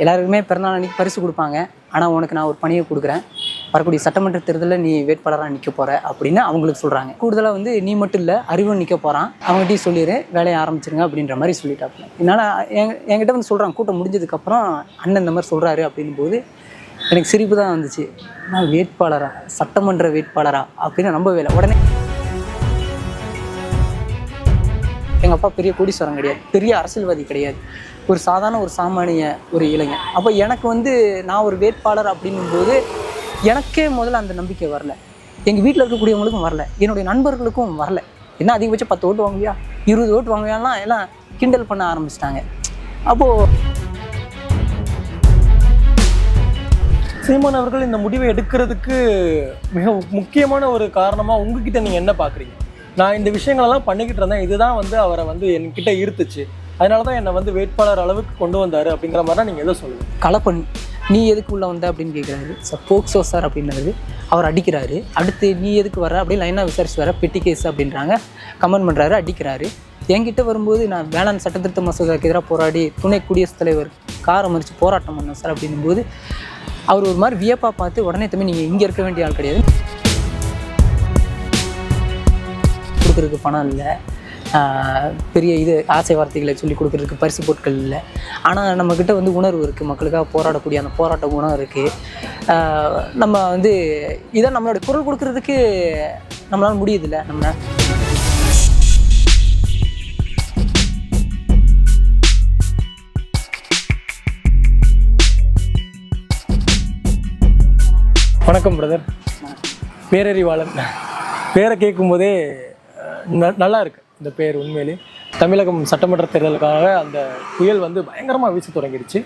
எல்லாருக்குமே பிறந்தநாள் அன்றைக்கி பரிசு கொடுப்பாங்க. ஆனால் உனக்கு நான் ஒரு பணியை கொடுக்குறேன், வரக்கூடிய சட்டமன்ற தேர்தலில் நீ வேட்பாளராக நிற்க போகிற அப்படின்னு அவங்களுக்கு சொல்கிறாங்க. கூடுதலாக வந்து நீ மட்டும் இல்லை, அறிவும் நிற்க போகிறான், அவங்ககிட்டையும் சொல்லிடு வேலையை ஆரம்பிச்சிருங்க அப்படின்ற மாதிரி சொல்லிட்டாப்புல. என்னால் என்கிட்ட வந்து சொல்கிறாங்க, கூட்டம் முடிஞ்சதுக்கப்புறம் அண்ணன் இந்த மாதிரி சொல்கிறாரு அப்படின் போது எனக்கு சிரிப்பு தான் வந்துச்சு. நான் வேட்பாளரா, சட்டமன்ற வேட்பாளரா அப்படின்னு நம்பவே இல்லை. உடனே எங்கள் அப்பா பெரிய கோடீஸ்வரன் கிடையாது, பெரிய அரசியல்வாதி கிடையாது, ஒரு சாதாரண ஒரு சாமானிய ஒரு இளைஞன். அப்போ எனக்கு வந்து நான் ஒரு வேட்பாளர் அப்படிங்கும்போது எனக்கே முதல்ல அந்த நம்பிக்கை வரல, எங்கள் வீட்டில் இருக்கக்கூடியவங்களுக்கும் வரல, என்னுடைய நண்பர்களுக்கும் வரல. என்ன அதிகபட்சம் 10 ஓட்டு வாங்குவியா, 20 ஓட்டு வாங்குவியாலாம் எல்லாம் கிண்டல் பண்ண ஆரம்பிச்சிட்டாங்க. அப்போது சீமான் அவர்கள் இந்த முடிவை எடுக்கிறதுக்கு மிக முக்கியமான ஒரு காரணமாக உங்ககிட்ட நீங்கள் என்ன பார்க்குறீங்க? நான் இந்த விஷயங்களெல்லாம் பண்ணிக்கிட்டு இருந்தேன், இதுதான் வந்து அவரை வந்து என்கிட்ட ஈர்த்துச்சு, அதனால தான் என்னை வந்து வேட்பாளர் அளவுக்கு கொண்டு வந்தார் அப்படிங்கிற மாதிரி தான் நீங்கள் எதை சொல்லுங்கள்? கலப்பணி, நீ எதுக்கு உள்ளே வந்த அப்படின்னு கேட்குறாரு. போக்சோ சார் அப்படின்றது அவர் அடிக்கிறாரு. அடுத்து நீ எதுக்கு வர அப்படின்னு லைனாக விசாரிச்சு வர, பெட்டி கேஸ் அப்படின்றாங்க, கமெண்ட் பண்ணுறாரு, அடிக்கிறாரு. என்கிட்ட வரும்போது நான் வேளாண் சட்டத்திருத்த மசோதாவுக்கு எதிராக போராடி துணை குடியரசுத் தலைவர் காரை மறித்து போராட்டம் பண்ணேன் சார் அப்படிங்கும்போது அவர் ஒரு மாதிரி வியப்பாக பார்த்து, உடனே தம்பி நீங்கள் இங்கே இருக்க வேண்டிய ஆள் கிடையாது, கொடுக்குறதுக்கு பணம் இல்லை, பெரிய இது ஆசை வார்த்தைகளை சொல்லி கொடுக்குறதுக்கு பரிசு பொருட்கள் இல்லை, ஆனால் நம்மக்கிட்ட வந்து உணர்வு இருக்குது, மக்களுக்காக போராடக்கூடிய அந்த போராட்ட குணம் இருக்குது, நம்ம வந்து இதை நம்மளோட குரல் கொடுக்கறதுக்கு நம்மளால் முடியுதில்ல. நம்ம வணக்கம் பிரதர். பேரறிவாளன் பேரை கேட்கும்போதே நல்லா இருக்கு இந்த பேர். உண்மையிலே தமிழகம் சட்டமன்ற தேர்தலுக்காக அந்த புயல் வந்து பயங்கரமாக வீச தொடங்கிடுச்சு.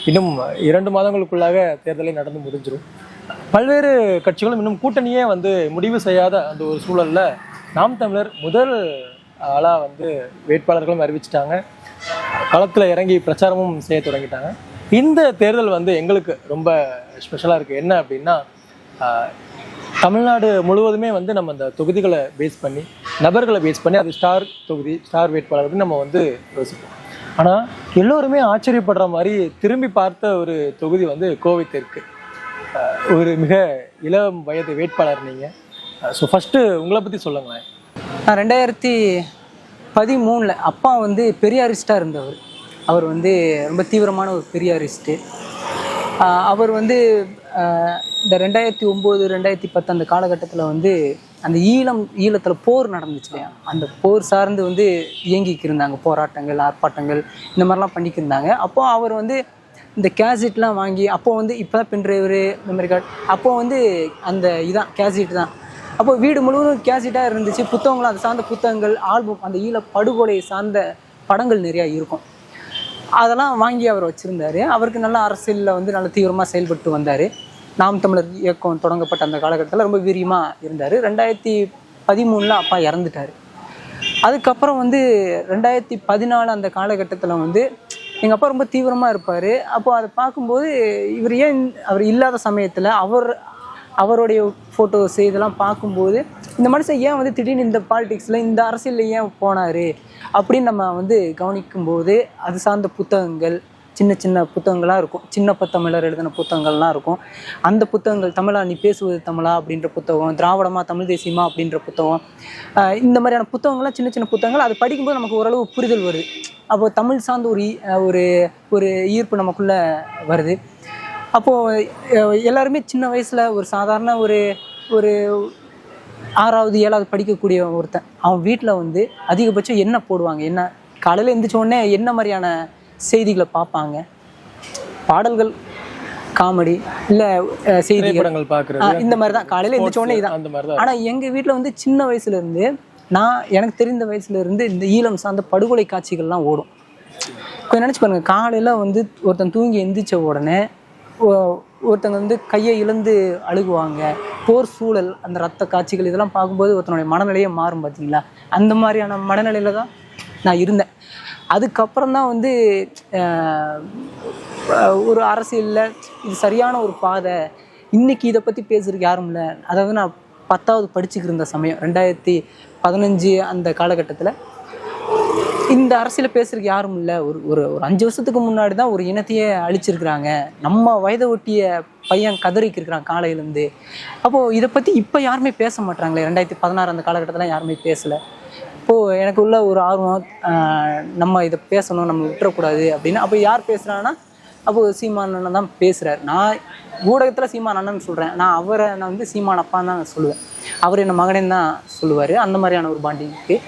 இன்னும் 2 மாதங்களுக்குள்ளாக தேர்தலை நடந்து முடிஞ்சிடும். பல்வேறு கட்சிகளும் இன்னும் கூட்டணியே வந்து முடிவு செய்யாத அந்த ஒரு சூழலில் நாம் தமிழர் முதல் ஆளாக வந்து வேட்பாளர்களும் அறிவிச்சிட்டாங்க, களத்தில் இறங்கி பிரச்சாரமும் செய்ய தொடங்கிட்டாங்க. இந்த தேர்தல் வந்து எங்களுக்கு ரொம்ப ஸ்பெஷலாக இருக்குது. என்ன அப்படின்னா, தமிழ்நாடு முழுவதுமே வந்து நம்ம அந்த தொகுதிகளை பேஸ் பண்ணி, நபர்களை பேஸ் பண்ணி, அது ஸ்டார் தொகுதி, ஸ்டார் வேட்பாளர் அப்படின்னு நம்ம வந்து யோசிப்போம். ஆனால் எல்லோருமே ஆச்சரியப்படுற மாதிரி திரும்பி பார்த்த ஒரு தொகுதி வந்து கோவை தெற்கு. ஒரு மிக இளம் வயது வேட்பாளர் நீங்கள். ஸோ ஃபஸ்ட்டு உங்களை பற்றி சொல்லுங்களேன். நான் 2013 அப்பா வந்து பெரியாரிஸ்டாக இருந்தவர். அவர் வந்து ரொம்ப தீவிரமான ஒரு பெரியாரிஸ்ட்டு. அவர் வந்து இந்த 2009, 2010 அந்த காலகட்டத்தில் வந்து அந்த ஈழத்தில் போர் நடந்துச்சு இல்லையா, அந்த போர் சார்ந்து வந்து இயங்கிக்கு இருந்தாங்க, போராட்டங்கள், ஆர்ப்பாட்டங்கள் இந்த மாதிரிலாம் பண்ணிக்கிருந்தாங்க. அப்போது அவர் வந்து இந்த கேசட்லாம் வாங்கி, அப்போ வந்து இப்போ தான் பென்ட்ரைவரு, மெமரி கார்டு, அப்போது வந்து அந்த இதான் கேசட் தான். அப்போது வீடு முழுவதும் கேசட்டாக இருந்துச்சு, புத்தகங்கள், அது சார்ந்த புத்தகங்கள், ஆல்பம், அந்த ஈழ படுகொலை சார்ந்த படங்கள் நிறையா இருக்கும், அதெல்லாம் வாங்கி அவர் வச்சுருந்தார். அவருக்கு நல்ல அரசியலில் வந்து நல்ல தீவிரமாக செயல்பட்டு வந்தார். நாம் தமிழர் இயக்கம் தொடங்கப்பட்ட அந்த காலகட்டத்தில் ரொம்ப வீரியமாக இருந்தார். 2013 அப்பா இறந்துட்டார். அதுக்கப்புறம் வந்து 2014 அந்த காலகட்டத்தில் வந்து எங்கள் அப்பா ரொம்ப தீவிரமாக இருப்பார். அப்போது அதை பார்க்கும்போது இவர் ஏன் அவர் இல்லாத சமயத்தில் அவருடைய ஃபோட்டோஸ் இதெல்லாம் பார்க்கும்போது இந்த மனுஷன் ஏன் வந்து திடீர்னு இந்த பாலிடிக்ஸில், இந்த அரசியலில் ஏன் போனார் அப்படின்னு நம்ம வந்து கவனிக்கும்போது அது சார்ந்த புத்தகங்கள், சின்ன சின்ன புத்தகங்களாக இருக்கும், சின்ன தமிழர் எழுதின புத்தகங்கள்லாம் இருக்கும். அந்த புத்தகங்கள், தமிழா நீ பேசுவது தமிழா அப்படின்ற புத்தகம், திராவிடமா தமிழ் தேசியமா அப்படின்ற புத்தகம், இந்த மாதிரியான புத்தகங்கள்லாம் சின்ன சின்ன புத்தகங்கள். அது படிக்கும்போது நமக்கு ஓரளவு புரிதல் வருது. அப்போது தமிழ் சார்ந்த ஒரு ஒரு ஈர்ப்பு நமக்குள்ளே வருது. அப்போது எல்லாருமே சின்ன வயசில் ஒரு சாதாரண ஒரு 6வது 7வது படிக்கக்கூடிய ஒருத்தன், அவன் வீட்டில் வந்து அதிகபட்சம் என்ன போடுவாங்க, என்ன காலையில் எழுந்திரிச்ச உடனே என்ன மாதிரியான செய்திகளை பார்ப்பாங்க, பாடல்கள், காமெடி, இல்லை செய்திகள் பார்க்குறது, இந்த மாதிரி தான் காலையில் எழுந்திரிச்ச உடனே இதான். ஆனால் எங்கள் வீட்டில் வந்து சின்ன வயசுலேருந்து, எனக்கு தெரிந்த வயசுலேருந்து இந்த ஈழம் சார்ந்த படுகொலை காட்சிகள்லாம் ஓடும். கொஞ்சம் நினச்சி பாருங்கள், காலையில் வந்து ஒருத்தன் தூங்கி எந்திரிச்ச உடனே ஒருத்தங்க வந்து கையை இழந்து அழுகுவாங்க, போர் சூழல், அந்த ரத்த காட்சிகள், இதெல்லாம் பார்க்கும்போது ஒருத்தனுடைய மனநிலையே மாறும் பார்த்தீங்களா. அந்த மாதிரியான மனநிலையில் தான் நான் இருந்தேன். அதுக்கப்புறம் தான் வந்து ஒரு அரசியலில் இது சரியான ஒரு பாதை, இன்றைக்கி இதை பற்றி பேசுறதுக்கு யாரும் இல்லை. அதாவது நான் 10வது படிச்சுக்கிட்டு இருந்த சமயம் 2015 அந்த காலகட்டத்தில் இந்த அரசியல பேசுறதுக்கு யாரும் இல்லை. ஒரு ஒரு ஒரு 5 வருஷத்துக்கு முன்னாடி தான் ஒரு இனத்தையே அழிச்சிருக்கிறாங்க. நம்ம வயதை ஒட்டிய பையன் கதறிக்கு இருக்கிறான் காலையிலேருந்து. அப்போது இதை பற்றி இப்போ யாருமே பேச மாட்டாங்களே. 2016 அந்த காலகட்டத்தில் யாருமே பேசலை. இப்போது எனக்கு உள்ள ஒரு ஆர்வம், நம்ம இதை பேசணும், நம்ம விட்டுறக்கூடாது அப்படின்னு. அப்போ யார் பேசுகிறான்னா அப்போது சீமான் அண்ணன் தான் பேசுகிறார். நான் ஊடகத்தில் சீமான் அண்ணன் சொல்கிறேன், நான் வந்து சீமான் அப்பான்னு தான் சொல்லுவேன். அவர் என்ன மகனேன்னு தான் சொல்லுவார். அந்த மாதிரியான ஒரு பாண்டிங் இருக்குது.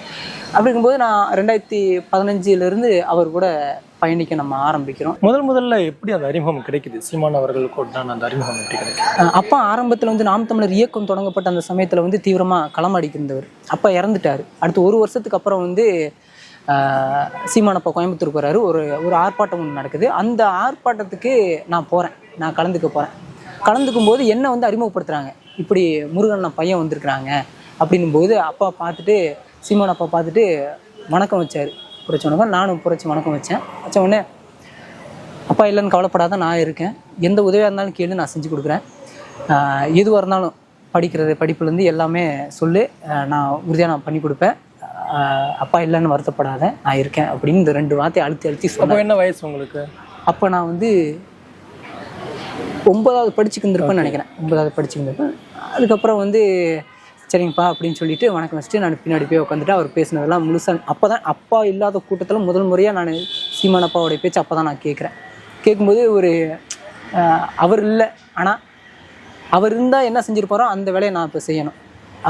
அப்படிங்கும்போது நான் 2015 அவர் கூட பயணிக்க நம்ம ஆரம்பிக்கிறோம். முதல்ல எப்படி அந்த அறிமுகம் கிடைக்குது? சீமான் அவர்களுக்கு அந்த அறிமுகம் எப்படி கிடைக்குது? அப்பா ஆரம்பத்தில் வந்து நாம் தமிழர் இயக்கம் தொடங்கப்பட்ட அந்த சமயத்தில் வந்து தீவிரமாக களமாடிக்கிருந்தவர். அப்பா இறந்துட்டார். அடுத்து 1 வருஷத்துக்கு அப்புறம் வந்து சீமானப்பா கோயம்புத்தூருக்கு வராரு. ஒரு ஆர்ப்பாட்டம் ஒன்று நடக்குது. அந்த ஆர்ப்பாட்டத்துக்கு நான் போகிறேன், நான் கலந்துக்கும் போது என்னை வந்து அறிமுகப்படுத்துகிறாங்க. இப்படி முருகன் பையன் வந்திருக்கிறாங்க அப்படின்னும் போது அப்பா பார்த்துட்டு, சீமான் அப்பா பார்த்துட்டு வணக்கம் வச்சார். புரட்சி வணக்கம். நானும் புரட்சி வணக்கம் வச்ச உடனே, அப்பா இல்லைன்னு கவலைப்படாத, நான் இருக்கேன், எந்த உதவியாக இருந்தாலும் கேளு, நான் செஞ்சு கொடுக்குறேன், எதுவாக இருந்தாலும் படிப்புலேருந்து எல்லாமே சொல்லு, நான் உறுதியாக நான் பண்ணி கொடுப்பேன், அப்பா இல்லைன்னு வருத்தப்படாத, நான் இருக்கேன் அப்படின்னு இந்த 2 வார்த்தையை அழுத்தி சொல்லுவேன். என்ன வயசு உங்களுக்கு? அப்போ நான் வந்து 9வது படிச்சுக்கிருந்திருப்பேன்னு நினைக்கிறேன். 9வது படிச்சுக்கிருந்திருப்பேன். அதுக்கப்புறம் வந்து சரிங்கப்பா அப்படின்னு சொல்லிட்டு வணக்கம் வச்சுட்டு நான் பின்னாடி போய் உட்காந்துட்டு அவர் பேசினதெல்லாம் முழுசாக அப்போ தான், அப்பா இல்லாத கூட்டத்தில் முதல் முறையாக நான் சீமான் அப்பாவோடைய பேச்சு அப்போ தான் நான் கேட்குறேன். கேட்கும்போது அவர் இல்லை, ஆனால் அவர் இருந்தால் என்ன செஞ்சுருப்பாரோ அந்த வேலையை நான் இப்போ செய்யணும்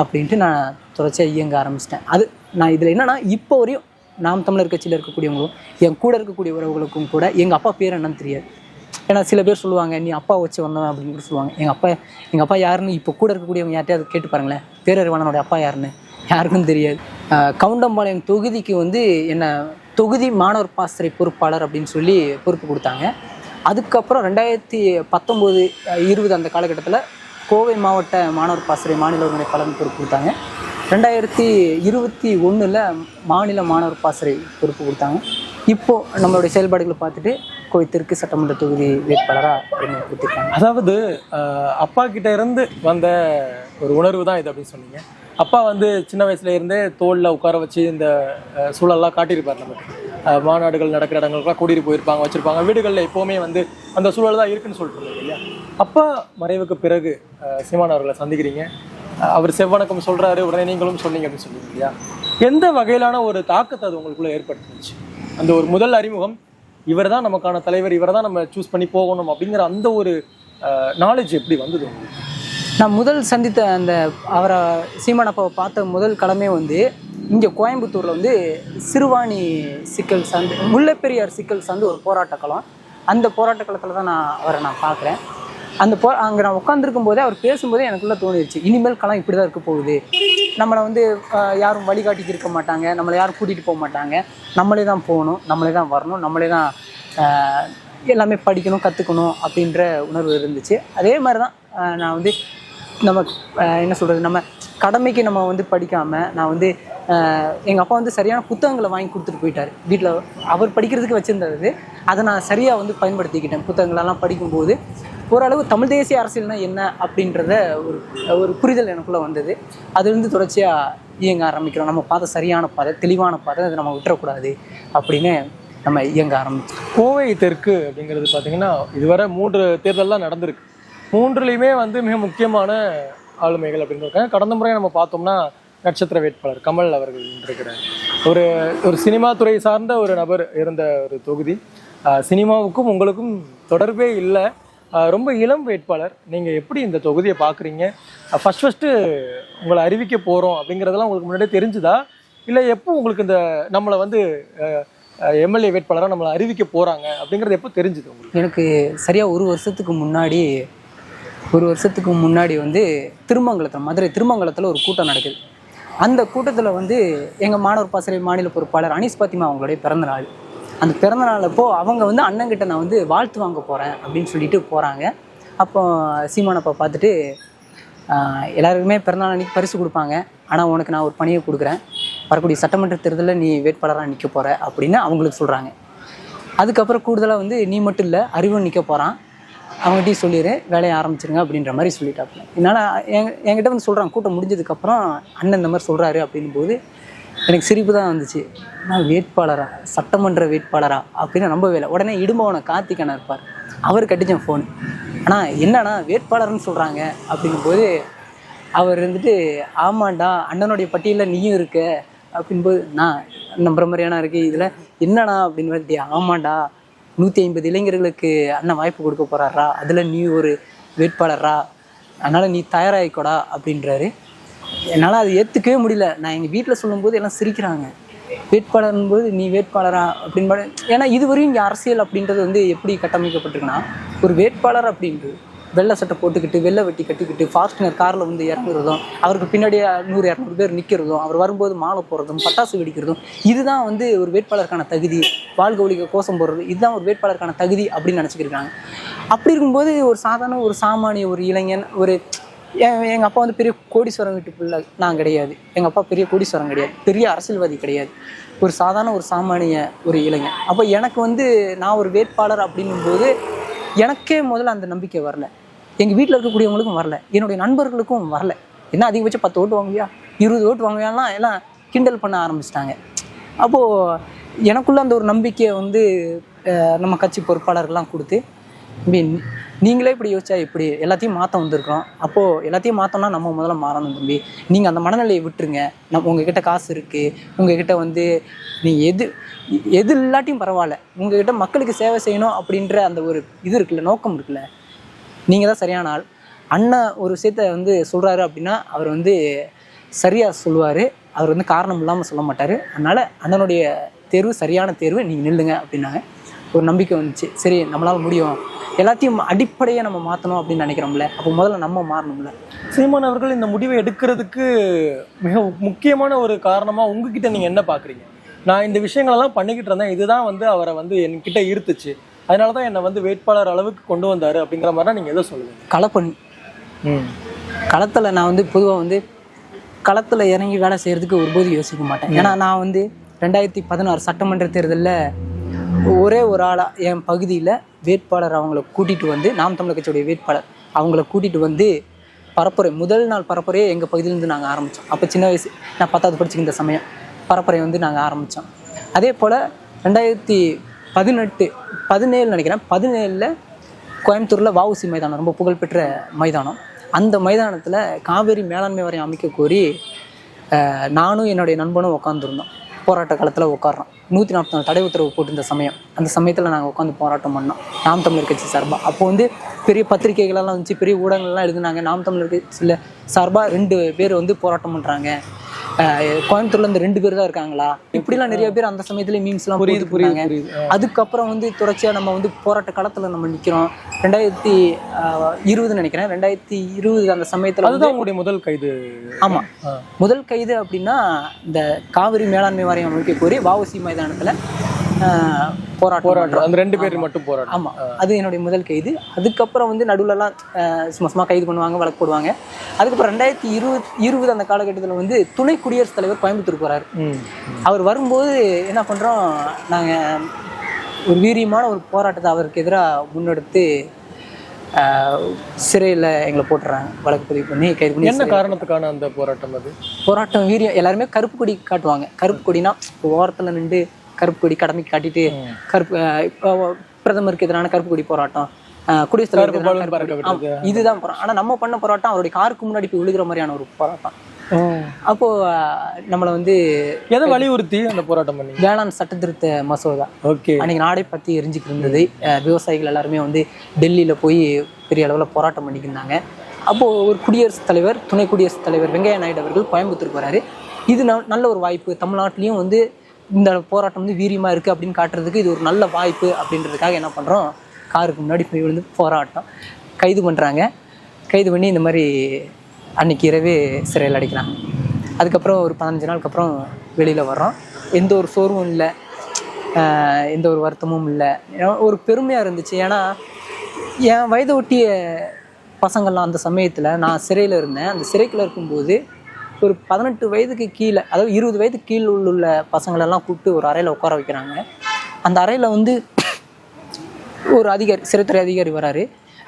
அப்படின்ட்டு நான் தொடர்ச்சியாக இயங்க ஆரம்பிச்சிட்டேன். அது நான் இதில் என்னென்னா, இப்போ வரையும் நாம் தமிழர் கட்சியில் இருக்கக்கூடியவங்களும் என் கூட இருக்கக்கூடிய உறவுகளுக்கும் கூட எங்கள் அப்பா பேர் என்னன்னு தெரியாது. ஏன்னா சில பேர் சொல்லுவாங்க, நீ அப்பா வச்சு வந்தவன் அப்படின்னு கூட சொல்லுவாங்க. எங்கள் அப்பா யாருன்னு இப்போ கூட இருக்கக்கூடியவங்க யார்ட்டையாவது கேட்டு பாருங்களேன், பேரறிவாளனுடைய அப்பா யாருன்னு யாருக்கும் தெரியாது. கவுண்டம்பாளையம் தொகுதிக்கு வந்து என்ன தொகுதி மாணவர் பாசறை பொறுப்பாளர் அப்படின்னு சொல்லி பொறுப்பு கொடுத்தாங்க. அதுக்கப்புறம் 2019-20 அந்த காலகட்டத்தில் கோவை மாவட்ட மாணவர் பாசறை மாநில ஒருங்கிணைப்பாளர் பொறுப்பு கொடுத்தாங்க. 2021 மாநில மாணவர் பாசறை பொறுப்பு கொடுத்தாங்க. இப்போது நம்மளுடைய செயல்பாடுகளை பார்த்துட்டு கோவை தெற்கு சட்டமன்ற தொகுதி வேட்பாளராக என்ன கொடுத்துருக்காங்க. அதாவது அப்பா கிட்ட இருந்து வந்த ஒரு உணர்வு தான் இது அப்படின்னு சொன்னீங்க. அப்பா வந்து சின்ன வயசுல இருந்தே தோளில் உட்கார வச்சு இந்த சூழல்லாம் காட்டியிருப்பார். நமக்கு மாநாடுகள் நடக்கிற இடங்களுக்குலாம் கூட்டிகிட்டு போயிருப்பாங்க, வச்சுருப்பாங்க. வீடுகளில் எப்போவுமே வந்து அந்த சூழல் தான் இருக்குன்னு சொல்லிட்டு இருந்தீங்க இல்லையா? அப்பா மறைவுக்கு பிறகு சீமான் அவர்களை சந்திக்கிறீங்க, அவர் செவ்வணக்கம் சொல்கிறாரு, உடனே நீங்களும் சொன்னீங்க அப்படின்னு சொன்னீங்க இல்லையா? எந்த வகையிலான ஒரு தாக்கத்தை அது உங்களுக்குள்ளே ஏற்படுத்துச்சு? அந்த ஒரு முதல் அறிமுகம், இவர் தான் நமக்கான தலைவர், இவரை தான் நம்ம சூஸ் பண்ணி போகணும் அப்படிங்கிற அந்த ஒரு நாலேஜ் எப்படி வந்தது உங்களுக்கு? நான் முதல் சந்தித்த அந்த அவரை சீமான் அப்பாவை பார்த்த முதல் கடமை வந்து இங்கே கோயம்புத்தூரில் வந்து சிறுவாணி சிக்கல் சார்ந்து, முல்லைப்பெரியார் சிக்கல் சார்ந்து ஒரு போராட்ட களம். அந்த போராட்ட களத்தில் தான் அவரை நான் பார்க்குறேன். அங்கே நான் உட்காந்துருக்கும் போதே அவர் பேசும்போதே எனக்குள்ளே தோணிடுச்சு, இனிமேல் களம் இப்படி தான் இருக்க போகுது. நம்மளை வந்து யாரும் வழிகாட்டிக்கு இருக்க மாட்டாங்க, நம்மளை யாரும் கூட்டிகிட்டு போக மாட்டாங்க, நம்மளே தான் போகணும், நம்மளே தான் வரணும், நம்மளே தான் எல்லாமே படிக்கணும், கற்றுக்கணும் அப்படின்ற உணர்வு இருந்துச்சு. அதே மாதிரி தான் நான் வந்து நம்ம என்ன சொல்கிறது, நம்ம கடமைக்கு நம்ம வந்து படிக்காமல், நான் வந்து எங்கள் அப்பா வந்து சரியான புத்தகங்களை வாங்கி கொடுத்துட்டு போயிட்டார். வீட்டில் அவர் படிக்கிறதுக்கு வச்சுருந்தது, அதை நான் சரியாக வந்து பயன்படுத்திக்கிட்டேன். புத்தகங்களெல்லாம் படிக்கும்போது ஓரளவு தமிழ் தேசிய அரசியல்னா என்ன அப்படின்றத ஒரு புரிதல் எனக்குள்ளே வந்தது. அதுலேருந்து தொடர்ச்சியாக இயங்க ஆரம்பிக்கிறோம். நம்ம பார்த்த சரியான பாதை, தெளிவான பாதை, அதை நம்ம விட்டுறக்கூடாது அப்படின்னு நம்ம இயங்க ஆரம்பிச்சோம். கோவை தெற்கு அப்படிங்கிறது பார்த்திங்கன்னா இதுவரை 3 தேர்தல்லாம் நடந்திருக்கு. 3லையுமே வந்து மிக முக்கியமான ஆளுமைகள் அப்படின்னு இருக்காங்க. கடந்த முறை நம்ம பார்த்தோம்னா நட்சத்திர வேட்பாளர் கமல் அவர்கள் இருக்கிறார். ஒரு சினிமா துறை சார்ந்த ஒரு நபர் இருந்த ஒரு தொகுதி. சினிமாவுக்கும் உங்களுக்கும் தொடர்பே இல்லை, ரொம்ப இளம் வேட்பாளர். நீங்கள் எப்படி இந்த தொகுதியை பார்க்குறீங்க? ஃபஸ்ட்டு உங்களை அறிவிக்க போகிறோம் அப்படிங்கிறதெல்லாம் உங்களுக்கு முன்னாடியே தெரிஞ்சுதா, இல்லை எப்போ உங்களுக்கு இந்த நம்மளை வந்து எம்எல்ஏ வேட்பாளராக நம்மளை அறிவிக்க போகிறாங்க அப்படிங்கிறது எப்போ தெரிஞ்சுது உங்களுக்கு? எனக்கு சரியாக 1 வருஷத்துக்கு முன்னாடி வந்து திருமங்கலத்தில், மதுரை திருமங்கலத்தில் ஒரு கூட்டம் நடக்குது. அந்த கூட்டத்தில் வந்து எங்கள் மாணவர் பாசறை மாநில பொறுப்பாளர் அனீஸ் பாத்திமா அவங்களுடைய பிறந்தநாள். அந்த பிறந்தநாள் அப்போது அவங்க வந்து அண்ணங்கிட்ட நான் வந்து வாழ்த்து வாங்க போகிறேன் அப்படின்னு சொல்லிட்டு போகிறாங்க. அப்போ சீமானப்பா பார்த்துட்டு, எல்லாருக்குமே பிறந்தநாள் அன்றைக்கி பரிசு கொடுப்பாங்க, ஆனால் உனக்கு நான் ஒரு பணியை கொடுக்குறேன், வரக்கூடிய சட்டமன்ற தேர்தலில் நீ வேட்பாளராக நிற்க போகிற அப்படின்னு அவங்களுக்கு சொல்கிறாங்க. அதுக்கப்புறம் கூடுதலாக வந்து நீ மட்டும் இல்லை, அறிவும் நிற்க போகிறான், அவங்ககிட்டயும் சொல்லிடு, வேலையை ஆரம்பிச்சிருங்க அப்படின்ற மாதிரி சொல்லிட்டாப்புல. என்னால் என்கிட்ட வந்து சொல்கிறாங்க, கூட்டம் முடிஞ்சதுக்கப்புறம் அண்ணன் இந்த மாதிரி சொல்கிறாரு அப்படின் போது எனக்கு சிரிப்பு தான் வந்துச்சு. நான் வேட்பாளரா, சட்டமன்ற வேட்பாளரா அப்படின்னு நம்பவே இல்லை. உடனே இடும்பவனை கார்த்திகேயன் இருப்பார், அவர் கட்டிச்சேன் ஃபோனு. ஆனால் என்னன்னா வேட்பாளர்னு சொல்கிறாங்க அப்படிங்கும்போது அவர் வந்துட்டு ஆமாண்டா அண்ணனுடைய பட்டியலில் நீயும் இருக்க அப்படின்போது நான் நம்புற மாதிரியானா இருக்குது. இதில் என்னண்ணா அப்படின்னு வந்துட்டு ஆமாண்டா 150 இளைஞர்களுக்கு அண்ணன் வாய்ப்பு கொடுக்க போகிறாரா, அதில் நீ ஒரு வேட்பாளரா, அதனால் நீ தயாராகிக்கோடா அப்படின்றாரு. என்னால் அது ஏற்றுக்கவே முடியல. நான் எங்கள் வீட்டில் சொல்லும்போது எல்லாம் சிரிக்கிறாங்க. வேட்பாளர்னும் போது நீ வேட்பாளரா அப்படின்னு. ஏன்னா இதுவரையும் இங்கே அரசியல் அப்படின்றது வந்து எப்படி கட்டமைக்கப்பட்டிருக்குன்னா, ஒரு வேட்பாளர் அப்படின்றது வெள்ளை சட்டை போட்டுக்கிட்டு வெள்ளை வெட்டி கட்டிக்கிட்டு ஃபாஸ்டினர் காரில் வந்து இறங்குறதும், அவருக்கு பின்னாடியே 100-200 பேர் நிற்கிறதும், அவர் வரும்போது மாலை போடுறதும், பட்டாசு வெடிக்கிறதும், இதுதான் வந்து ஒரு வேட்பாளருக்கான தகுதி. வாழ்க ஒழிக கோஷம் போடுறது, இதுதான் ஒரு வேட்பாளருக்கான தகுதி அப்படின்னு நினச்சிக்கிருக்காங்க. அப்படி இருக்கும்போது ஒரு சாதாரண ஒரு சாமானிய ஒரு இளைஞன், ஒரு எங்கள் அப்பா வந்து பெரிய கோடீஸ்வரம் வீட்டு பிள்ளை நான் கிடையாது. எங்கள் அப்பா பெரிய கோடீஸ்வரம் கிடையாது, பெரிய அரசியல்வாதி கிடையாது. ஒரு சாதாரண ஒரு சாமானிய ஒரு இளைஞன். அப்போ எனக்கு வந்து நான் ஒரு வேட்பாளர் அப்படின்னும்போது எனக்கே முதல்ல அந்த நம்பிக்கை வரல. எங்கள் வீட்டில் இருக்கக்கூடியவங்களுக்கும் வரல, என்னுடைய நண்பர்களுக்கும் வரல. என்ன அதிகபட்சம் 10 ஓட்டு வாங்குவியா, 20 ஓட்டு வாங்குவியாலாம் எல்லாம் கிண்டல் பண்ண ஆரம்பிச்சிட்டாங்க. அப்போது எனக்குள்ள அந்த ஒரு நம்பிக்கையை வந்து நம்ம கட்சி பொறுப்பாளர்கள்லாம் கொடுத்து, நீங்களே இப்படி யோசிச்சா இப்படி எல்லாத்தையும் மாற்ற வந்திருக்கிறோம், அப்போது எல்லாத்தையும் மாற்றோம்னா நம்ம முதல்ல மாறணும் தம்பி. நீங்கள் அந்த மனநிலையை விட்டுருங்க. உங்ககிட்ட காசு இருக்குது, உங்ககிட்ட வந்து நீ எது இல்லாட்டியும் பரவாயில்ல, உங்ககிட்ட மக்களுக்கு சேவை செய்யணும் அப்படின்ற அந்த ஒரு இது இருக்குல்ல, நோக்கம் இருக்குல்ல, நீங்கள் தான் சரியான ஆள். அண்ணன் ஒரு விஷயத்த வந்து சொல்கிறாரு அப்படின்னா அவர் வந்து சரியாக சொல்லுவார், அவர் வந்து காரணம் இல்லாமல் சொல்ல மாட்டார். அதனால் அண்ணனுடைய தேர்வு சரியான தேர்வு, நீங்கள் நில்லுங்க அப்படின்னாங்க. ஒரு நம்பிக்கை வந்துச்சு. சரி நம்மளால் முடியும், எல்லாத்தையும் அடிப்படையை நம்ம மாற்றணும் அப்படின்னு நினைக்கிறோம்ல, அப்போ முதல்ல நம்ம மாறணும்ல. சீமான் அவர்கள் இந்த முடிவை எடுக்கிறதுக்கு மிக முக்கியமான ஒரு காரணமாக உங்ககிட்ட நீங்கள் என்ன பார்க்குறீங்க? நான் இந்த விஷயங்களெல்லாம் பண்ணிக்கிட்டு இருந்தேன், இதுதான் வந்து அவரை வந்து என்கிட்ட ஈர்த்துச்சு, அதனால தான் என்னை வந்து வேட்பாளர் அளவுக்கு கொண்டு வந்தார் அப்படிங்கிற மாதிரி நீங்கள் எதை சொல்லுவீங்க? களப்பணி. களத்தில் நான் வந்து பொதுவாக வந்து களத்தில் இறங்கி வேலை செய்கிறதுக்கு ஒருபோது யோசிக்க மாட்டேன். ஏன்னா நான் வந்து 2016 சட்டமன்ற தேர்தலில் ஒரே ஒரு ஆளாக என் பகுதியில் வேட்பாளர் அவங்கள கூட்டிகிட்டு வந்து, நாம் தமிழர் கட்சியுடைய வேட்பாளர் அவங்கள கூட்டிகிட்டு வந்து பரப்புரை, முதல் நாள் பரப்புரையே எங்கள் பகுதியிலேருந்து நாங்கள் ஆரம்பித்தோம். அப்போ சின்ன வயசு, நான் 10வது படிச்சுக்கிற சமயம் பரப்புரை வந்து நாங்கள் ஆரம்பித்தோம். அதே போல் 2017 நினைக்கிறேன், 17 கோயம்புத்தூரில் வஉசி மைதானம், ரொம்ப புகழ்பெற்ற மைதானம். அந்த மைதானத்தில் காவேரி மேலாண்மை வாரியம் அமைக்க கோரி நானும் என்னுடைய நண்பனும் உட்காந்துருந்தோம். போராட்ட காலத்தில் உட்காரோம். 144 தடை உத்தரவு போட்டிருந்த சமயம், அந்த சமயத்தில் நாங்கள் உட்காந்து போராட்டம் பண்ணோம் நாம் தமிழர் கட்சி சார்பாக. அப்போ வந்து பெரிய பத்திரிகைகளெல்லாம் வந்துச்சு, பெரிய ஊடகங்கள்லாம் எழுதுனாங்க, நாம் தமிழர் கட்சியில் சார்பாக 2 பேர் வந்து போராட்டம் பண்ணுறாங்க, கோயம்புத்தூர்ல இருந்து 2 பேர் தான் இருக்காங்களா, இப்படிலாம் நிறைய பேர் அந்த சமயத்துல மீம்ஸ்லாம் புரியுது. அதுக்கப்புறம் வந்து தொடர்ச்சியா நம்ம வந்து போராட்ட களத்துல நம்ம நிக்கிறோம். 2020 நினைக்கிறேன், 2020 அந்த சமயத்துல அதுதான் உங்களுடைய முதல் கைது. ஆமா, முதல் கைது அப்படின்னா இந்த காவிரி மேலாண்மை வாரியம் அமைக்க கோரி வஉசி மைதானத்துல போராட்டம், அந்த 2 பேர் மட்டும் போராட்டம். ஆமா, அது என்னுடைய முதல் கைது. அதுக்கப்புறம் வந்து நடுவுலலாம் சும்மா கைது பண்ணுவாங்க, வழக்கு போடுவாங்க. அதுக்கப்புறம் 2020 அந்த காலகட்டத்தில் வந்து துணை குடியரசுத் தலைவர் கோயம்புத்தூர் போறாரு. அவர் வரும்போது என்ன பண்றோம், நாங்க ஒரு வீரியமான ஒரு போராட்டத்தை அவருக்கு எதிராக முன்னெடுத்து சிறையில் எங்களை போட்டுறாங்க, வழக்கு பதிவு பண்ணி கைது பண்ணி. என்ன காரணத்துக்கான அந்த போராட்டம்? அது போராட்டம் வீரியம். எல்லாருமே கருப்பு கொடி காட்டுவாங்க. கருப்பு கொடினா ஓரத்தில் நின்று கருப்பு கொடி கடமைக்கு காட்டிட்டு, பிரதமருக்கு எதிரான கருப்பு கொடி போராட்டம், குடியரசுத் தலைவர் இதுதான் போராட்டம். ஆனா நம்ம பண்ண போராட்டம் அவருடைய காருக்கு முன்னாடி போய் விழுகிற மாதிரியான ஒரு போராட்டம். அப்போ நம்மளை வந்து எதை வலியுறுத்தி அந்த போராட்டம் பண்ணி? வேளாண் சட்ட திருத்த மசோதா. ஓகே, அன்னைக்கு நாடே பத்தி எரிஞ்சுக்கிட்டு இருந்தது. விவசாயிகள் எல்லாருமே வந்து டெல்லியில போய் பெரிய அளவில் போராட்டம் பண்ணிக்கிருந்தாங்க. அப்போ ஒரு குடியரசுத் தலைவர், துணை குடியரசுத் தலைவர் வெங்கையா நாயுடு அவர்கள் கோயம்புத்தூருக்கு வராரு. இது நல்ல ஒரு வாய்ப்பு, தமிழ்நாட்டிலையும் வந்து இந்த போராட்டம் வந்து வீரியமாக இருக்குது அப்படின்னு காட்டுறதுக்கு இது ஒரு நல்ல வாய்ப்பு அப்படின்றதுக்காக என்ன பண்ணுறோம், காருக்கு முன்னாடி போய் விழுந்து போராட்டம். கைது பண்ணுறாங்க. கைது பண்ணி இந்த மாதிரி அன்றைக்கி இரவே சிறையில் அடைக்கிறாங்க. அதுக்கப்புறம் ஒரு 15 நாளுக்கு அப்புறம் வெளியில் வர்றோம். எந்த ஒரு சோர்வும் இல்லை, எந்த ஒரு வருத்தமும் இல்லை, ஒரு பெருமையாக இருந்துச்சு. ஏன்னா என் வயதை ஒட்டிய பசங்கள்லாம் அந்த சமயத்தில் நான் சிறையில் இருந்தேன். அந்த சிறைக்குள்ளே இருக்கும்போது ஒரு 18 வயதுக்கு கீழே, அதாவது 20 வயதுக்கு கீழே உள்ள பசங்களெல்லாம் கூப்பிட்டு ஒரு அறையில் உட்கார வைக்கிறாங்க. அந்த அறையில் வந்து ஒரு அதிகாரி, சிறைத்துறை அதிகாரி வராரு.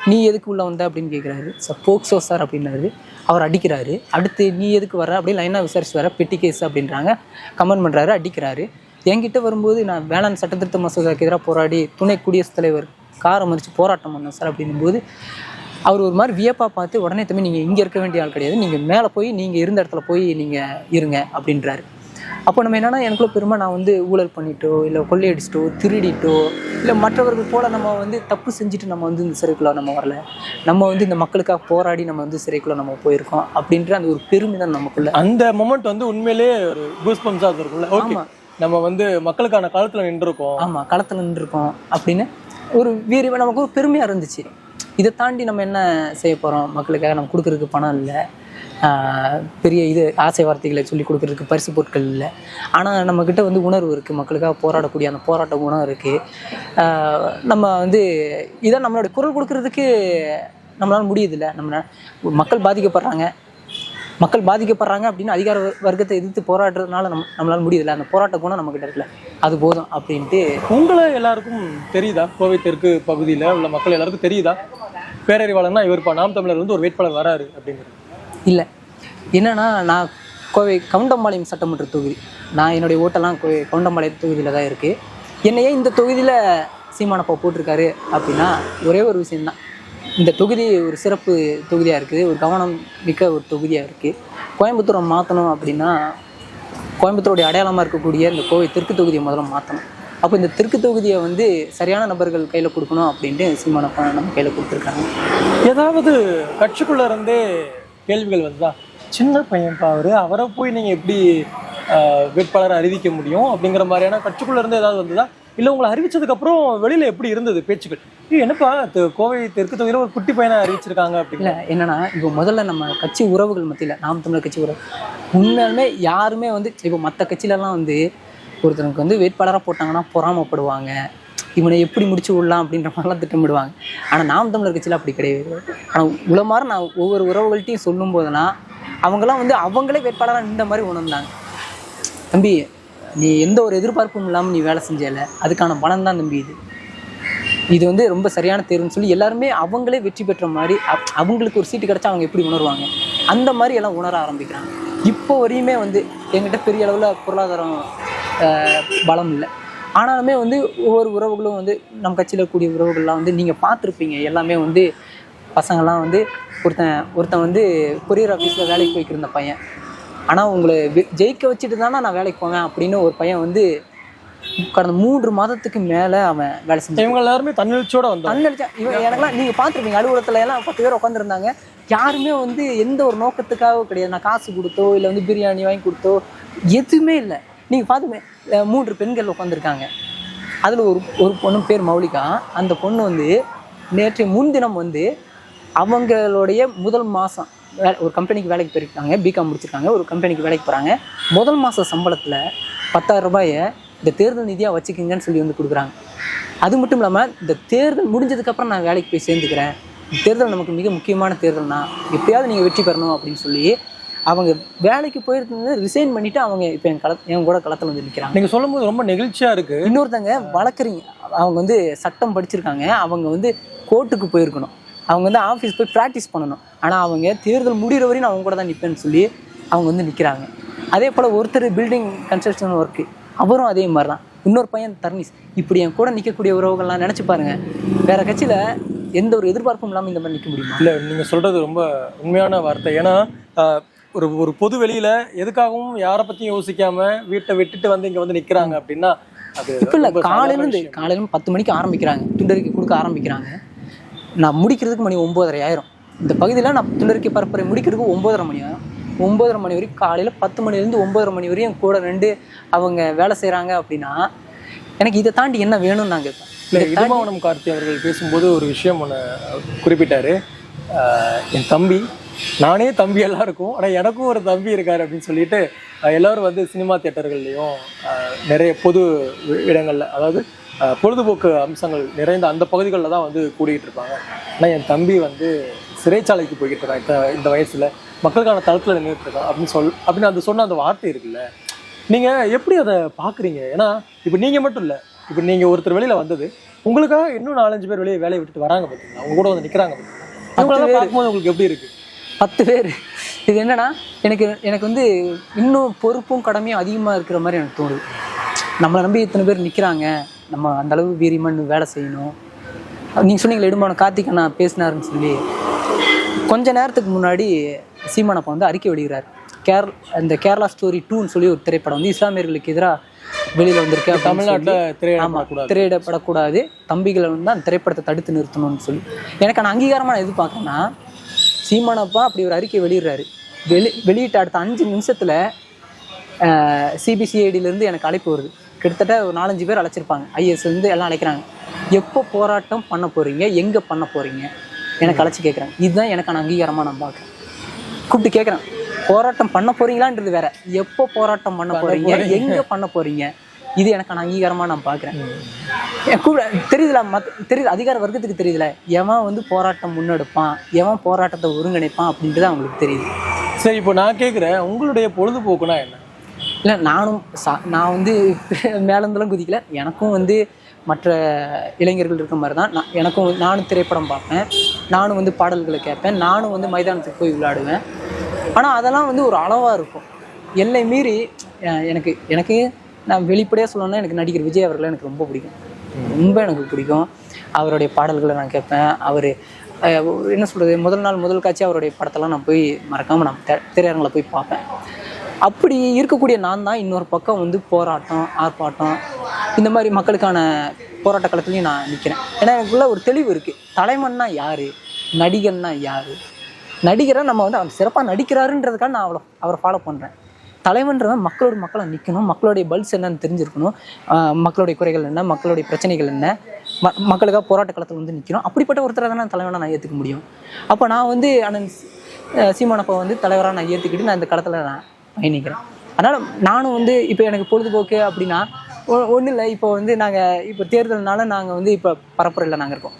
நீ எதுக்கு உள்ளே வந்த அப்படின்னு கேட்குறாரு. சார் போக்சோ சார் அப்படின்னாரு. அவர் அடிக்கிறாரு. அடுத்து நீ எதுக்கு வர அப்படின்னு லைனாக விசாரிச்சு வர, பெட்டி கேஸ் அப்படின்றாங்க. கமெண்ட் பண்ணுறாரு, அடிக்கிறாரு. என்கிட்ட வரும்போது நான் வேளாண் சட்டத்திருத்த மசோதாவுக்கு எதிராக போராடி துணை குடியரசுத் தலைவர் காரை மறித்து போராட்டம் பண்ணேன் சார் அப்படின்னும்போது அவர் ஒரு மாதிரி வியப்பாக பார்த்து, உடனே தம்பி நீங்கள் இங்கே இருக்க வேண்டிய ஆள் கிடையாது, நீங்கள் மேலே போய் நீங்கள் இருந்த இடத்துல போய் நீங்கள் இருங்க அப்படின்றாரு. அப்போ நம்ம என்னென்னா, எனக்குள்ள பெருமை நான் வந்து ஊழல் பண்ணிட்டோ இல்லை கொள்ளையடிச்சிட்டோ திருடிட்டோ இல்லை மற்றவர்கள் போல் நம்ம வந்து தப்பு செஞ்சுட்டு நம்ம வந்து இந்த சிறைக்குள்ளே நம்ம வரல, நம்ம வந்து இந்த மக்களுக்காக போராடி நம்ம வந்து சிறைக்குள்ளே நம்ம போயிருக்கோம் அப்படின்ற அந்த ஒரு பெருமை தான் நமக்குள்ள. அந்த மொமெண்ட் வந்து உண்மையிலேயே ஒரு கூஸ் பம்ஸாக இருக்கும்ல. ஓகே, நம்ம வந்து மக்களுக்கான களத்தில் நின்றுருக்கோம். ஆமாம், களத்தில் நின்றுருக்கோம் அப்படின்னு ஒரு நமக்கு ஒரு பெருமையாக இருந்துச்சு. இதை தாண்டி நம்ம என்ன செய்ய போகிறோம், மக்களுக்காக நம்ம கொடுக்குறதுக்கு பணம் இல்லை, பெரிய இது ஆசை வார்த்தைகளை சொல்லி கொடுக்குறதுக்கு பரிசு பொருட்கள் இல்லை. ஆனால் நம்மக்கிட்ட வந்து உணர்வு இருக்குது, மக்களுக்காக போராடக்கூடிய அந்த போராட்ட குணம் இருக்குது. நம்ம வந்து இதை நம்மளுடைய குரல் கொடுக்கறதுக்கு நம்மளால் முடியுதில்ல. நம்ம மக்கள் பாதிக்கப்படுறாங்க அப்படின்னு அதிகார வர்க்கத்தை எதிர்த்து போராடுறதுனால நம்மளால முடியுதில்ல. அந்த போராட்ட குணம் நம்மக்கிட்ட இருக்குல்ல, அது போதும் அப்படின்ட்டு. உங்களை எல்லாருக்கும் தெரியுதா, கோவை தெற்கு பகுதியில் உள்ள மக்கள் எல்லாருக்கும் தெரியுதா பேரறிவாளன்னா இவர் நாம் தமிழர் வந்து ஒரு வேட்பாளர் வராரு அப்படிங்கிறது? இல்லை, என்னென்னா நான் கோவை கவுண்டம்பாளையம் சட்டமன்ற தொகுதி, நான் என்னுடைய ஓட்டெல்லாம் கோவை கவுண்டம்பாளையம் தொகுதியில் தான் இருக்குது. என்னையே இந்த தொகுதியில் சீமானப்பா போட்டிருக்காரு அப்படின்னா ஒரே ஒரு விஷயந்தான், இந்த தொகுதி ஒரு சிறப்பு தொகுதியாக இருக்குது, ஒரு கவனம் மிக்க ஒரு தொகுதியாக இருக்குது. கோயம்புத்தூரை மாற்றணும் அப்படின்னா கோயம்புத்தூருடைய அடையாளமாக இருக்கக்கூடிய இந்த கோவை தெற்கு தொகுதியை முதல்ல மாற்றணும். அப்போ இந்த தெற்கு தொகுதியை வந்து சரியான நபர்கள் கையில் கொடுக்கணும் அப்படின்ட்டு சீமானப்பா நம்ம கையில் கொடுத்துருக்காங்க. ஏதாவது கட்சிக்குள்ளே இருந்தே கேள்விகள் வந்துதா, சின்ன பையன்ப்பா அவரை போய் நீங்கள் எப்படி வேட்பாளரை அறிவிக்க முடியும் அப்படிங்கிற மாதிரியான கட்சிக்குள்ளே இருந்து ஏதாவது வந்ததா? இல்லை உங்களை அறிவிச்சதுக்கப்புறம் வெளியில் எப்படி இருந்தது பேச்சுக்கள்? என்னப்பா கோவை தெற்கு தொகுதியில் ஒரு குட்டி பையனை அறிவிச்சிருக்காங்க அப்படின்னு? இல்லை, என்னன்னா இப்போ முதல்ல நம்ம கட்சி உறவுகள் மத்தியில், நாம் தமிழர் கட்சி உறவு உண்மையுமே யாருமே வந்து இப்போ மற்ற கட்சியிலலாம் வந்து ஒருத்தனுக்கு வந்து வேட்பாளராக போட்டாங்கன்னா பொறாமப்படுவாங்க, இவனை எப்படி முடிச்சு விடலாம் அப்படின்ற மாதிரிலாம் திட்டமிடுவாங்க. ஆனால் நாம் தமிழர் கட்சியில் அப்படி கிடையாது. ஆனால் உளமாற நான் ஒவ்வொரு உறவுகள்கிட்டையும் சொல்லும் போதெல்லாம் அவங்களாம் வந்து அவங்களே வேட்பாளராக நின்ற மாதிரி உணர்ந்தாங்க. தம்பி, நீ எந்த ஒரு எதிர்பார்ப்பும் இல்லாமல் நீ வேலை செஞ்சல, அதுக்கான பலன் தான் தம்பி இது வந்து ரொம்ப சரியான தேர்வுன்னு சொல்லி எல்லாருமே அவங்களே வெற்றி பெற்ற மாதிரி, அவங்களுக்கு ஒரு சீட்டு கிடச்சா அவங்க எப்படி உணர்வாங்க அந்த மாதிரி எல்லாம் உணர ஆரம்பிக்கிறாங்க. இப்போ வரையுமே வந்து எங்கிட்ட பெரிய அளவில் பொருளாதாரம் பலம் இல்லை, ஆனாலுமே வந்து ஒவ்வொரு உறவுகளும் வந்து நம்ம கட்சியில் இருக்கக்கூடிய உறவுகள்லாம் வந்து நீங்கள் பார்த்துருப்பீங்க, எல்லாமே வந்து பசங்கள்லாம் வந்து ஒருத்தன் வந்து கொரியர் ஆஃபீஸில் வேலைக்கு போய்க்கிருந்த பையன், ஆனால் உங்களை ஜெயிக்க வச்சுட்டு தானே நான் வேலைக்கு போவேன் அப்படின்னு ஒரு பையன் வந்து கடந்த 3 மாதத்துக்கு மேலே அவன் வேலை செஞ்சான். இவங்க எல்லாருமே தன்னெழுச்சியோட தன்னெழுச்சா எனக்குலாம் நீங்கள் பார்த்துருப்பீங்க, அலுவலகத்துல எல்லாம் 10 பேர் உட்காந்துருந்தாங்க. யாருமே வந்து எந்த ஒரு நோக்கத்துக்காக கிடையாது, நான் காசு கொடுத்தோ இல்லை வந்து பிரியாணி வாங்கி கொடுத்தோ எதுவுமே இல்லை. நீங்கள் பார்த்துமே 3 பெண்கள் உட்காந்துருக்காங்க. அதில் ஒரு பொண்ணு பேர் மௌலிகா. அந்த பொண்ணு வந்து நேற்று முன்தினம் வந்து அவங்களுடைய முதல் மாதம் ஒரு கம்பெனிக்கு வேலைக்கு போயிருக்காங்க, பிகாம் முடிச்சிருக்காங்க, ஒரு கம்பெனிக்கு வேலைக்கு போகிறாங்க. முதல் மாத சம்பளத்தில் 10,000 ரூபாயை இந்த தேர்தல் நிதியாக வச்சுக்கிங்கன்னு சொல்லி வந்து கொடுக்குறாங்க. அது மட்டும் இல்லாமல் இந்த தேர்தல் முடிஞ்சதுக்கப்புறம் நான் வேலைக்கு போய் சேர்ந்துக்கிறேன், தேர்தல் நமக்கு மிக முக்கியமான தேர்தல்னா எப்படியாவது நீங்கள் வெற்றி பெறணும் அப்படின்னு சொல்லி அவங்க வேலைக்கு போயிருந்தது ரிசைன் பண்ணிவிட்டு அவங்க இப்போ என் கூட களத்தில் வந்து நிற்கிறாங்க. நீங்கள் சொல்லும்போது ரொம்ப நெகிழ்ச்சியாக இருக்குது. இன்னொருத்தங்க வழக்கறிஞர், அவங்க வந்து சட்டம் படிச்சிருக்காங்க, அவங்க வந்து கோர்ட்டுக்கு போயிருக்கணும், அவங்க வந்து ஆஃபீஸ் போய் ப்ராக்டிஸ் பண்ணணும், ஆனால் அவங்க தேர்தல் முடிகிற வரையும் நான் அவங்க கூட தான் நிற்பேன்னு சொல்லி அவங்க வந்து நிற்கிறாங்க. அதே போல் ஒருத்தர் பில்டிங் கன்ஸ்ட்ரக்ஷன் ஒர்க்கு, அவரும் அதே மாதிரி தான். இன்னொரு பையன் தர்னிஸ். இப்படி என் கூட நிற்கக்கூடிய உறவுகள்லாம் நினச்சி பாருங்கள், வேறு கட்சியில் எந்த ஒரு எதிர்பார்ப்பும் இல்லாமல் இந்த மாதிரி நிற்க முடியுமா? இல்லை, நீங்கள் சொல்கிறது ரொம்ப உண்மையான வார்த்தை. ஏன்னா ஒரு பொது வெளியில் எதுக்காகவும் யாரை பற்றியும் யோசிக்காமல் வீட்டை விட்டுட்டு வந்து இங்கே வந்து நிற்கிறாங்க அப்படின்னா அது இப்போ இல்லை. காலையிலேருந்து 10 மணிக்கு ஆரம்பிக்கிறாங்க, துண்டறிக்கை கொடுக்க ஆரம்பிக்கிறாங்க. நான் முடிக்கிறதுக்கு மணி 9:30 ஆயிரும். இந்த பகுதியில் நான் துண்டறிக்கை பரப்புரை முடிக்கிறதுக்கு 9:30 மணி ஆகும். 9:30 மணி வரைக்கும், காலையில் 10 மணிலேருந்து 9:30 மணி வரையும் கூட 2 அவங்க வேலை செய்கிறாங்க அப்படின்னா எனக்கு இதை தாண்டி என்ன வேணும்னு நான் கேட்பேன். இல்லை, இடுமாவனம் கார்த்தி அவர்கள் பேசும்போது ஒரு விஷயம் ஒன்று குறிப்பிட்டார். என் தம்பி, நானே தம்பி எல்லாருக்கும், ஆனால் எனக்கும் ஒரு தம்பி இருக்கார் அப்படின்னு சொல்லிட்டு எல்லோரும் வந்து சினிமா தியேட்டர்கள்லையும் நிறைய பொது இடங்களில், அதாவது பொழுதுபோக்கு அம்சங்கள் நிறைந்த அந்த பகுதிகளில் தான் வந்து கூடிக்கிட்டு இருப்பாங்க. ஆனால் என் தம்பி வந்து சிறைச்சாலைக்கு போய்கிட்டு இருக்கான், இந்த வயசில் மக்களுக்கான தளத்தில் நின்றுட்டு இருக்கான் அப்படின்னு அந்த சொன்ன அந்த வார்த்தை இருக்குல்ல, நீங்கள் எப்படி அதை பார்க்குறீங்க? ஏன்னா இப்போ நீங்கள் மட்டும் இல்லை, இப்போ நீங்கள் ஒருத்தர் வெளியில் வந்தது, உங்களுக்காக இன்னும் 4-5 பேர் வெளியே வேலையை விட்டுட்டு வராங்க பார்த்தீங்களா, அவங்க கூட வந்து நிற்கிறாங்க பார்த்தீங்களா, பார்க்கும்போது உங்களுக்கு எப்படி இருக்கு? 10 பேர். இது என்னன்னா எனக்கு வந்து இன்னும் பொறுப்பும் கடமையும் அதிகமாக இருக்கிற மாதிரி எனக்கு தோணுது. நம்மளை நம்பி இத்தனை பேர் நிற்கிறாங்க, நம்ம அந்த அளவு வீரியமாக வேலை செய்யணும். நீங்கள் சொன்னீங்களே இடுமான கார்த்திக் அண்ணா பேசினாருன்னு சொல்லி, கொஞ்ச நேரத்துக்கு முன்னாடி சீமானப்பா வந்து அறிக்கை வெளியிறாரு. இந்த கேரளா ஸ்டோரி 2ன்னு சொல்லி ஒரு திரைப்படம் வந்து இஸ்லாமியர்களுக்கு எதிராக வெளியில் வந்திருக்கு. தமிழ்நாட்டில் திரையிடப்படக்கூடாது, தம்பிகளை வந்து அந்த திரைப்படத்தை தடுத்து நிறுத்தணும்னு சொல்லி எனக்கான அங்கீகாரமாக நான் எதிர்பார்க்கறேன்னா, சீமானப்பா அப்படி ஒரு அறிக்கை வெளியிடுறாரு. வெளியிட்ட அடுத்த 5 நிமிஷத்தில் சிபிசிஐடியிலேருந்து எனக்கு அழைப்பு வருது. கிட்டத்தட்ட ஒரு 4-5 பேர் அழைச்சிருப்பாங்க, ஐஎஸ்லேருந்து எல்லாம் அழைக்கிறாங்க. எப்போ போராட்டம் பண்ண போகிறீங்க, எங்கே பண்ண போகிறீங்க, எனக்கு அழைச்சி கேட்குறாங்க. இதுதான் எனக்கான அங்கீகாரமாக நான் பார்க்குறேன். கூப்பிட்டு கேட்குறேன், போராட்டம் பண்ண போகிறீங்களான்றது வேற, எப்போ போராட்டம் பண்ண போகிறீங்க, எங்கே பண்ண போகிறீங்க, இது எனக்கான அங்கீகாரமாக நான் பார்க்குறேன். கூட தெரியுதுல, தெரியுது அதிகார வர்க்கத்துக்கு தெரியுதுல, எவன் வந்து போராட்டம் முன்னெடுப்பான், எவன் போராட்டத்தை ஒருங்கிணைப்பான் அப்படின்றது அவங்களுக்கு தெரியுது. சரி, இப்போ நான் கேட்குறேன், உங்களுடைய பொழுதுபோக்குனா என்ன? இல்லை, நான் வந்து மேலேருந்தெல்லாம் குதிக்கல. எனக்கும் வந்து மற்ற இளைஞர்கள் இருக்க மாதிரி தான் நானும் திரைப்படம் பார்ப்பேன், நானும் வந்து பாடல்களை கேட்பேன், நானும் வந்து மைதானத்துக்கு போய் விளையாடுவேன். ஆனால் அதெல்லாம் வந்து ஒரு அளவாக இருக்கும். எல்லை மீறி எனக்கு நான் வெளிப்படையாக சொல்லணும்னா, எனக்கு நடிகர் விஜய் அவர்களை எனக்கு ரொம்ப பிடிக்கும், ரொம்ப எனக்கு பிடிக்கும். அவருடைய பாடல்களை நான் கேட்பேன். அவர் என்ன சொல்கிறது, முதல் காட்சி அவருடைய படத்தெல்லாம் நான் போய் மறக்காமல் நான் திரையரங்கில் போய் பார்ப்பேன். அப்படி இருக்கக்கூடிய நான் தான் இன்னொரு பக்கம் வந்து போராட்டம், ஆர்ப்பாட்டம், இந்த மாதிரி மக்களுக்கான போராட்ட களத்துலையும் நான் நிற்கிறேன். ஏன்னா எனக்குள்ள ஒரு தெளிவு இருக்குது. தலைவன்னா யார், நடிகன்னா யார். நடிகரை நம்ம வந்து அவர் சிறப்பாக நடிக்கிறாருன்றதுக்காக நான் அவரை ஃபாலோ பண்ணுறேன். தலைவன்றவன் மக்களாக நிற்கணும், மக்களுடைய பல்ஸ் என்னன்னு தெரிஞ்சிருக்கணும், மக்களுடைய குறைகள் என்ன, மக்களுடைய பிரச்சனைகள் என்ன, மக்களுக்காக போராட்ட களத்தில் வந்து நிற்கணும். அப்படிப்பட்ட ஒருத்தரை தானே தலைவனாக நான் ஏற்றுக்க முடியும். அப்போ நான் வந்து அண்ணன் சீமானப்பா வந்து தலைவராக நான் ஏற்றுக்கிட்டு நான் இந்த களத்தில் நான் பயணிக்கிறேன். அதனால் நானும் வந்து இப்போ எனக்கு பொழுதுபோக்கு அப்படின்னா ஒன்றும் இல்லை. இப்போ வந்து நாங்கள் இப்போ தேர்தல்னால நாங்கள் வந்து இப்போ பரப்புரையில் நாங்கள் இருக்கோம்.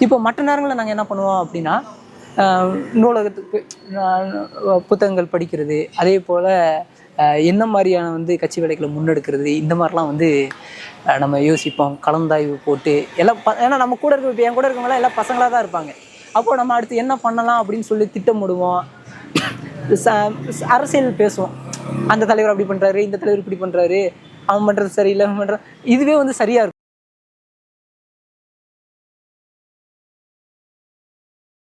இப்போ மற்ற நேரங்களில் நாங்கள் என்ன பண்ணுவோம் அப்படின்னா, நூலகத்துக்கு புத்தகங்கள் படிக்கிறது, அதே போல் என்ன மாதிரியான வந்து கட்சி வேலைகளை முன்னெடுக்கிறது, இந்த மாதிரிலாம் வந்து நம்ம யோசிப்போம். கலந்தாய்வு போட்டு எல்லாம் ஏன்னா நம்ம கூட இருக்க, இப்போ என் கூட இருக்கவங்களாம் எல்லாம் பசங்களாக தான் இருப்பாங்க. அப்போது நம்ம அடுத்து என்ன பண்ணலாம் அப்படின்னு சொல்லி திட்டமிடுவோம், அரசியல் பேசுவோம். அந்த தலைவர் அப்படி பண்ணுறாரு, இந்த தலைவர் இப்படி பண்ணுறாரு, அவன் பண்ணுறது சரியில்லை, அவன் பண்ணுறான், இதுவே வந்து சரியாக இருக்கும்.